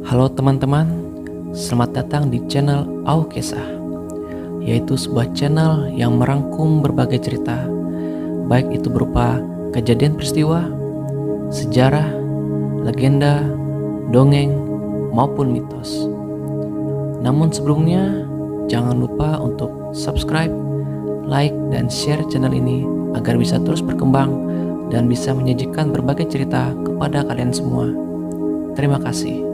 Halo teman-teman, selamat datang di channel Au Kisah, yaitu sebuah channel yang merangkum berbagai cerita, baik itu berupa kejadian peristiwa, sejarah, legenda, dongeng, maupun mitos. Namun sebelumnya, jangan lupa untuk subscribe, like, dan share channel ini agar bisa terus berkembang dan bisa menyajikan berbagai cerita kepada kalian semua. Terima kasih.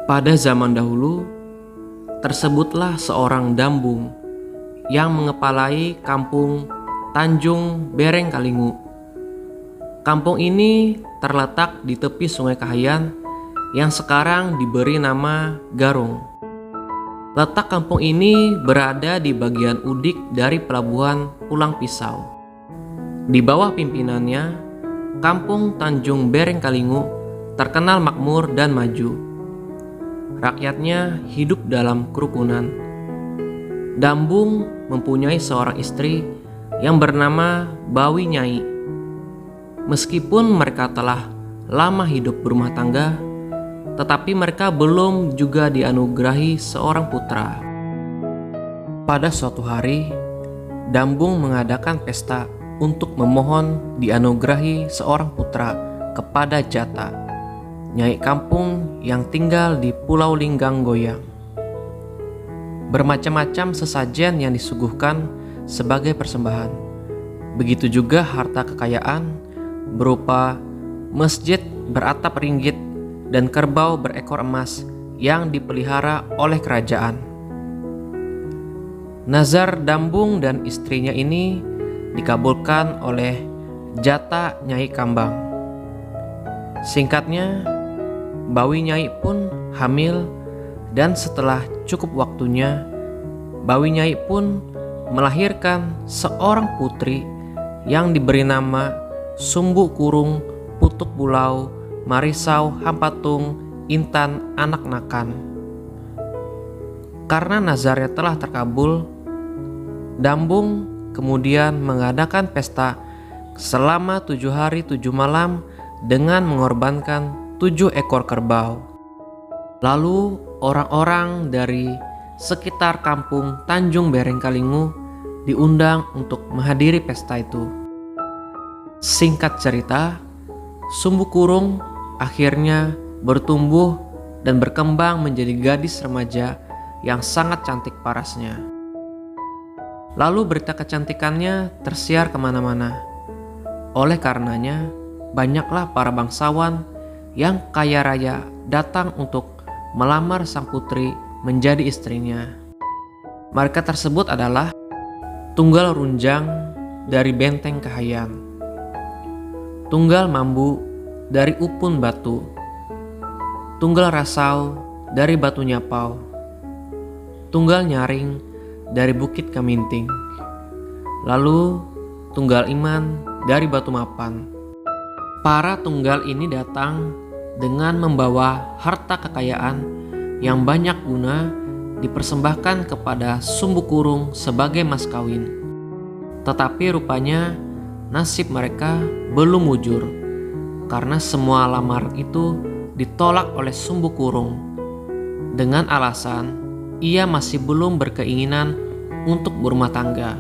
Pada zaman dahulu, tersebutlah seorang dambung yang mengepalai kampung Tanjung Berengkalingu. Kampung ini terletak di tepi Sungai Kahayan yang sekarang diberi nama Garung. Letak kampung ini berada di bagian udik dari pelabuhan Pulang Pisau. Di bawah pimpinannya, kampung Tanjung Berengkalingu terkenal makmur dan maju. Rakyatnya hidup dalam kerukunan. Dambung mempunyai seorang istri yang bernama Bawi Nyai. Meskipun mereka telah lama hidup berumah tangga, tetapi mereka belum juga dianugerahi seorang putra. Pada suatu hari, Dambung mengadakan pesta untuk memohon dianugerahi seorang putra kepada Jata, nyai kampung yang tinggal di Pulau Linggang Goyang. Bermacam-macam sesajen yang disuguhkan sebagai persembahan. Begitu juga harta kekayaan berupa masjid beratap ringgit dan kerbau berekor emas yang dipelihara oleh kerajaan. Nazar Dambung dan istrinya ini dikabulkan oleh Jata Nyai Kambang. Singkatnya, Bawi Nyai pun hamil, dan setelah cukup waktunya, Bawi Nyai pun melahirkan seorang putri yang diberi nama Sumbu Kurung Putuk Bulau Marisau Hampatung Intan Anak Nakan. Karena nazarnya telah terkabul, Dambung kemudian mengadakan pesta selama 7 hari 7 malam dengan mengorbankan 7 ekor kerbau. Lalu orang-orang dari sekitar kampung Tanjung Berengkalingu diundang untuk menghadiri pesta itu. Singkat cerita, Sumbu Kurung akhirnya bertumbuh dan berkembang menjadi gadis remaja yang sangat cantik parasnya. Lalu berita kecantikannya tersiar kemana-mana. Oleh karenanya, banyaklah para bangsawan yang kaya raya datang untuk melamar sang putri menjadi istrinya. Mereka tersebut adalah Tunggal Runjang dari Benteng Kahayan, Tunggal Mambu dari Upun Batu, Tunggal Rasau dari Batu Nyapau, Tunggal Nyaring dari Bukit Kaminting, lalu Tunggal Iman dari Batu Mapan. Para tunggal ini datang dengan membawa harta kekayaan yang banyak guna dipersembahkan kepada Sumbu Kurung sebagai mas kawin. Tetapi rupanya nasib mereka belum mujur, karena semua lamaran itu ditolak oleh Sumbu Kurung dengan alasan ia masih belum berkeinginan untuk berumah tangga.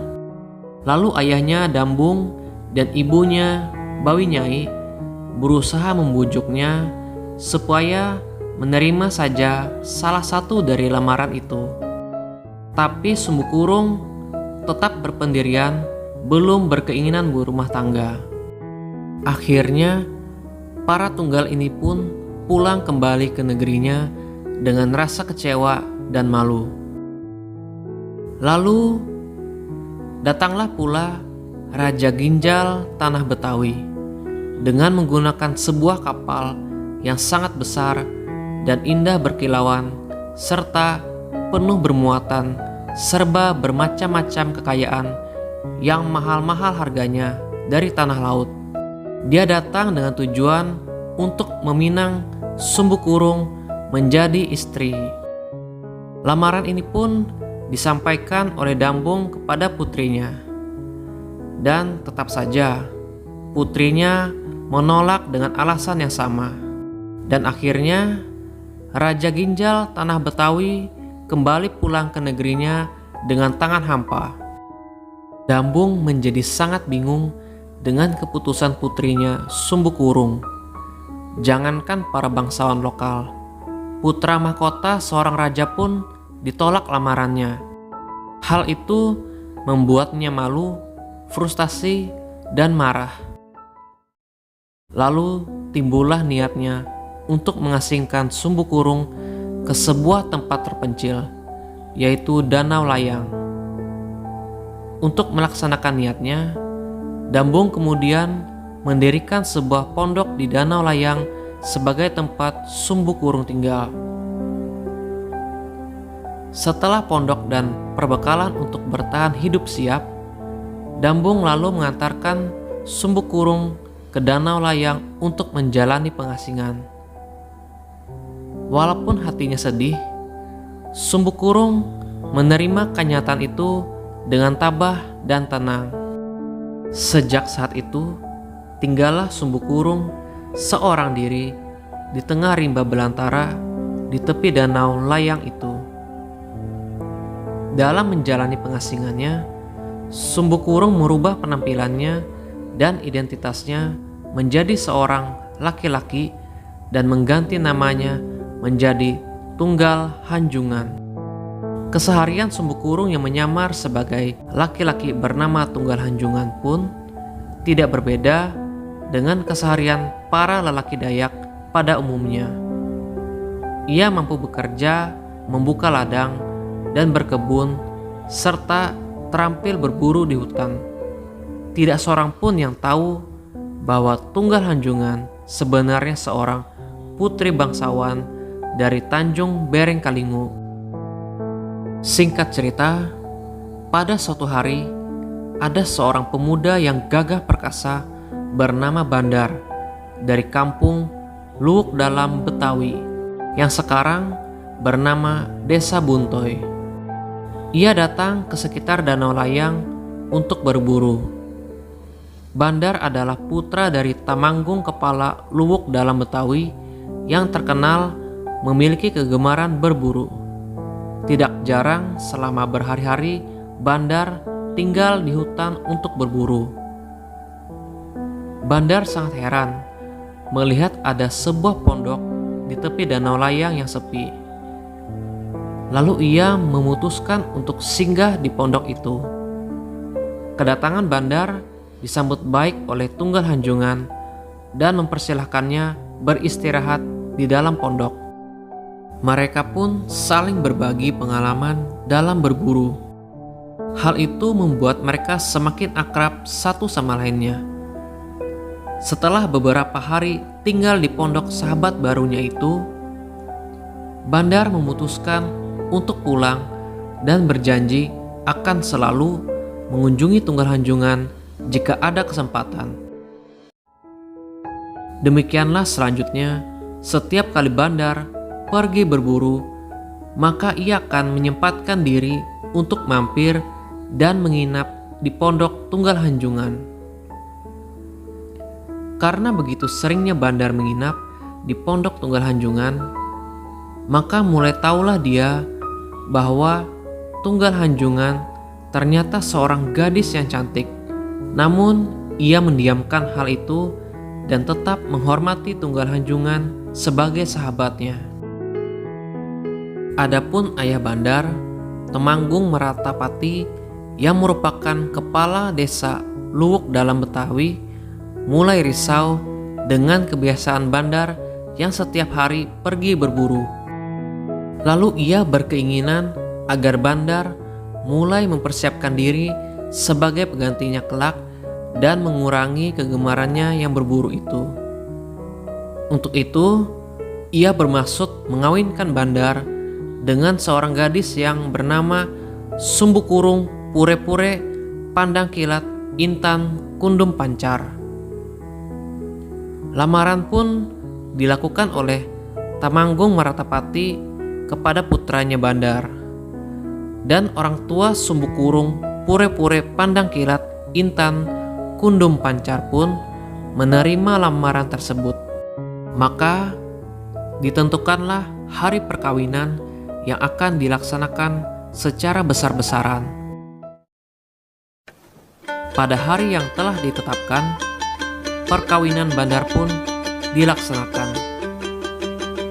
Lalu ayahnya Dambung dan ibunya Bawi Nyai berusaha membujuknya supaya menerima saja salah satu dari lamaran itu. Tapi Sumbu Kurung tetap berpendirian belum berkeinginan berumah tangga. Akhirnya para tunggal ini pun pulang kembali ke negerinya dengan rasa kecewa dan malu. Lalu datanglah pula Raja Ginjal Tanah Betawi dengan menggunakan sebuah kapal yang sangat besar dan indah berkilauan serta penuh bermuatan serba bermacam-macam kekayaan yang mahal-mahal harganya dari tanah laut. Dia datang dengan tujuan untuk meminang sumbu kurung menjadi istri. Lamaran ini pun disampaikan oleh Dambung kepada putrinya. Dan tetap saja putrinya menolak dengan alasan yang sama. Dan akhirnya Raja Ginjal Tanah Betawi kembali pulang ke negerinya dengan tangan hampa. Dambung menjadi sangat bingung dengan keputusan putrinya Sumbu Kurung. Jangankan para bangsawan lokal, putra mahkota seorang raja pun ditolak lamarannya. Hal itu membuatnya malu, frustasi, dan marah. Lalu timbullah niatnya untuk mengasingkan Sumbu Kurung ke sebuah tempat terpencil, yaitu Danau Layang. Untuk melaksanakan niatnya, Dambung kemudian mendirikan sebuah pondok di Danau Layang sebagai tempat Sumbu Kurung tinggal. Setelah pondok dan perbekalan untuk bertahan hidup siap, Dambung lalu mengantarkan Sumbu Kurung ke Danau Layang untuk menjalani pengasingan. Walaupun hatinya sedih, Sumbu Kurung menerima kenyataan itu dengan tabah dan tenang. Sejak saat itu, tinggallah Sumbu Kurung seorang diri di tengah rimba belantara di tepi Danau Layang itu. Dalam menjalani pengasingannya, Sumbu Kurung merubah penampilannya dan identitasnya menjadi seorang laki-laki dan mengganti namanya menjadi Tunggal Hanjungan. Keseharian Sumbu Kurung yang menyamar sebagai laki-laki bernama Tunggal Hanjungan pun tidak berbeda dengan keseharian para lelaki Dayak pada umumnya. Ia mampu bekerja, membuka ladang, dan berkebun, serta terampil berburu di hutan. Tidak seorang pun yang tahu bahwa Tunggal Hanjungan sebenarnya seorang putri bangsawan dari Tanjung Berengkalingu. Singkat cerita, pada suatu hari ada seorang pemuda yang gagah perkasa bernama Bandar dari kampung Luwuk Dalam Betawi yang sekarang bernama Desa Buntoy. Ia datang ke sekitar Danau Layang untuk berburu. Bandar adalah putra dari Tamanggung Kepala Luwuk Dalam Betawi yang terkenal memiliki kegemaran berburu. Tidak jarang selama berhari-hari Bandar tinggal di hutan untuk berburu. Bandar sangat heran melihat ada sebuah pondok di tepi Danau Layang yang sepi. Lalu ia memutuskan untuk singgah di pondok itu. Kedatangan Bandar disambut baik oleh Tunggal Hanjungan dan mempersilahkannya beristirahat di dalam pondok. Mereka pun saling berbagi pengalaman dalam berburu. Hal itu membuat mereka semakin akrab satu sama lainnya. Setelah beberapa hari tinggal di pondok sahabat barunya itu, Bandar memutuskan untuk pulang dan berjanji akan selalu mengunjungi Tunggal Hanjungan jika ada kesempatan. Demikianlah selanjutnya, setiap kali Bandar pergi berburu, maka ia akan menyempatkan diri untuk mampir dan menginap di pondok Tunggal Hanjungan. Karena begitu seringnya Bandar menginap di pondok Tunggal Hanjungan, maka mulai tahulah dia bahwa Tunggal Hanjungan ternyata seorang gadis yang cantik. Namun ia mendiamkan hal itu dan tetap menghormati Tunggal Hanjungan sebagai sahabatnya. Adapun ayah Bandar, Temanggung Meratapati, yang merupakan kepala desa Luwuk Dalam Betawi, mulai risau dengan kebiasaan Bandar yang setiap hari pergi berburu. Lalu ia berkeinginan agar Bandar mulai mempersiapkan diri sebagai penggantinya kelak dan mengurangi kegemarannya yang berburu itu. Untuk itu, ia bermaksud mengawinkan Bandar dengan seorang gadis yang bernama sumbu kurung, pure-pure, pandang kilat, intan, kundum pancar. Lamaran pun dilakukan oleh Tamanggung Maratapati kepada putranya Bandar. Dan orang tua sumbu kurung, pure-pure, pandang kilat, intan, kundum pancar pun menerima lamaran tersebut. Maka ditentukanlah hari perkawinan yang akan dilaksanakan secara besar-besaran. Pada hari yang telah ditetapkan, perkawinan Bandar pun dilaksanakan.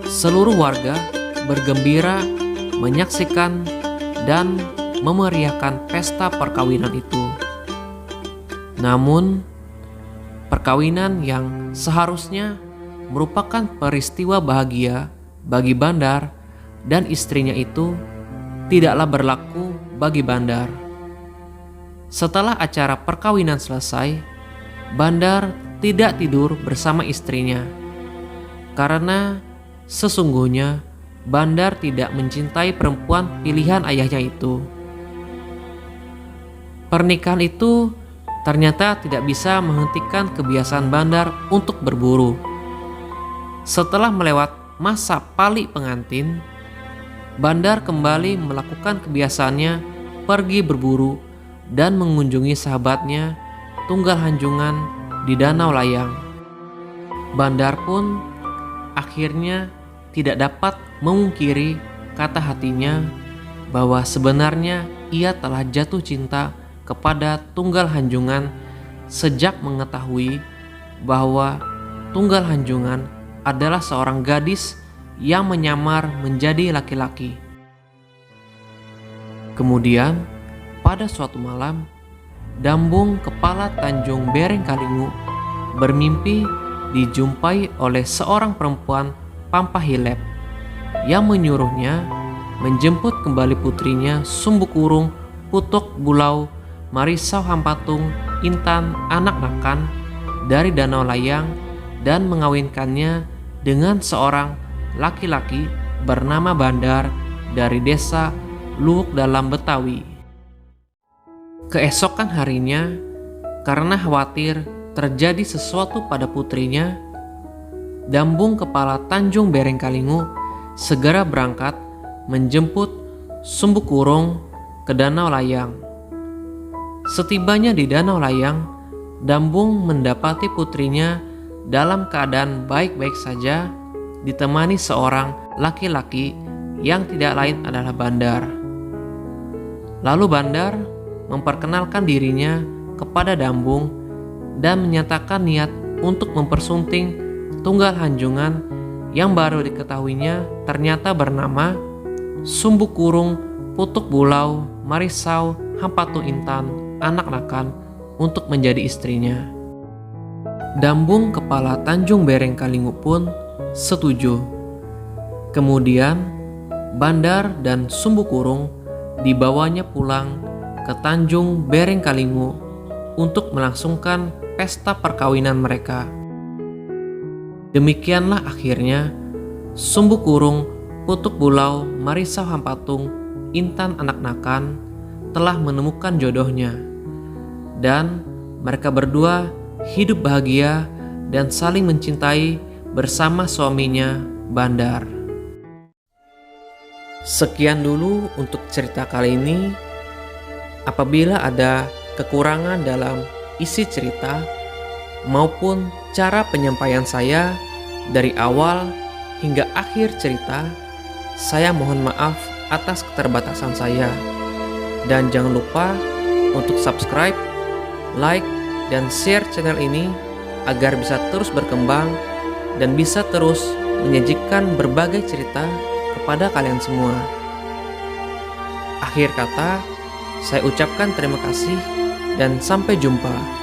Seluruh warga bergembira menyaksikan dan memeriahkan pesta perkawinan itu. Namun, perkawinan yang seharusnya merupakan peristiwa bahagia bagi Bandar dan istrinya itu tidaklah berlaku bagi Bandar. Setelah acara perkawinan selesai, Bandar tidak tidur bersama istrinya karena sesungguhnya Bandar tidak mencintai perempuan pilihan ayahnya itu. Pernikahan itu ternyata tidak bisa menghentikan kebiasaan Bandar untuk berburu. Setelah melewat masa pali pengantin, Bandar kembali melakukan kebiasaannya pergi berburu dan mengunjungi sahabatnya Tunggal Hanjungan di Danau Layang. Bandar pun akhirnya tidak dapat memungkiri kata hatinya bahwa sebenarnya ia telah jatuh cinta kepada Tunggal Hanjungan sejak mengetahui bahwa Tunggal Hanjungan adalah seorang gadis yang menyamar menjadi laki-laki. Kemudian pada suatu malam, Dambung Kepala Tanjung Berengkalingu bermimpi dijumpai oleh seorang perempuan Pampahilep yang menyuruhnya menjemput kembali putrinya Sumbu Kurung, Putok Bulau, Marisau Hampatung, Intan, Anak Nakan dari Danau Layang dan mengawinkannya dengan seorang laki-laki bernama Bandar dari desa Luwuk Dalam Betawi. Keesokan harinya, karena khawatir terjadi sesuatu pada putrinya, Dambung Kepala Tanjung Berengkalingu segera berangkat menjemput Sumbu Kurung ke Danau Layang. Setibanya di Danau Layang, Dambung mendapati putrinya dalam keadaan baik-baik saja, ditemani seorang laki-laki yang tidak lain adalah Bandar. Lalu Bandar memperkenalkan dirinya kepada Dambung dan menyatakan niat untuk mempersunting Tunggal Hanjungan yang baru diketahuinya ternyata bernama Sumbu Kurung, Putuk Bulau, Marisau, Hampatung Intan, Anak Nakan untuk menjadi istrinya. Dambung Kepala Tanjung Berengkalingu pun setuju. Kemudian Bandar dan Sumbu Kurung dibawanya pulang ke Tanjung Berengkalingu untuk melangsungkan pesta perkawinan mereka. Demikianlah akhirnya Sumbu Kurung, Putuk Bulau, Marisau Hampatung, Intan Anak Nakan telah menemukan jodohnya, dan mereka berdua hidup bahagia dan saling mencintai bersama suaminya Bandar. Sekian dulu untuk cerita kali ini. Apabila ada kekurangan dalam isi cerita maupun cara penyampaian saya dari awal hingga akhir cerita, saya mohon maaf atas keterbatasan saya. Dan jangan lupa untuk subscribe, like, dan share channel ini agar bisa terus berkembang dan bisa terus menyajikan berbagai cerita kepada kalian semua. Akhir kata, saya ucapkan terima kasih dan sampai jumpa.